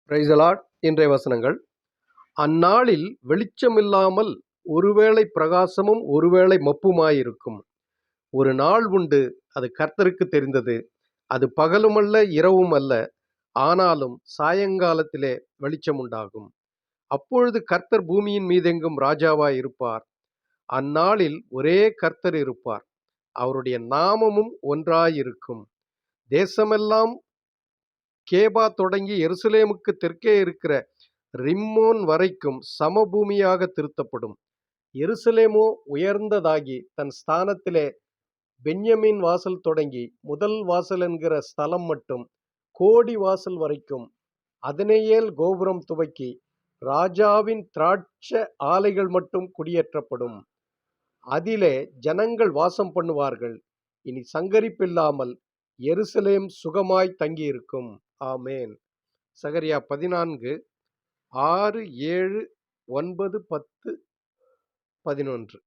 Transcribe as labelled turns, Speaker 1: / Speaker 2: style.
Speaker 1: Praise the Lord. இன்றைய வசனங்கள். அந்நாளில் வெளிச்சமில்லாமல் ஒருவேளை பிரகாசமும் ஒருவேளை மப்புமாயிருக்கும். ஒரு நாள் உண்டு, அது கர்த்தருக்கு தெரிந்தது. அது பகலுமல்ல இரவும் அல்ல, ஆனாலும் சாயங்காலத்திலே வெளிச்சம் உண்டாகும். அப்பொழுது கர்த்தர் பூமியின் மீதெங்கும் ராஜாவாய் இருப்பார். அந்நாளில் ஒரே கர்த்தர் இருப்பார், அவருடைய நாமமும் ஒன்றாயிருக்கும். தேசமெல்லாம் கேபா தொடங்கி எருசலேமுக்கு தெற்கே இருக்கிற ரிம்மோன் வரைக்கும் சமபூமியாக திருத்தப்படும். எருசலேமோ உயர்ந்ததாகி தன் ஸ்தானத்திலே பென்யமீன் வாசல் தொடங்கி முதல் வாசல் என்கிற ஸ்தலம் மட்டும் கோடி வாசல் வரைக்கும் அதனேயேல் கோபுரம் துவக்கி ராஜாவின் திராட்ச ஆலைகள் மட்டும் குடியேற்றப்படும். அதிலே ஜனங்கள் வாசம் பண்ணுவார்கள். இனி சங்கரிப்பில்லாமல் எருசலேம் சுகமாய் தங்கியிருக்கும். ஆமேன். சகரியா 14:6, 7, 9, 10, 11.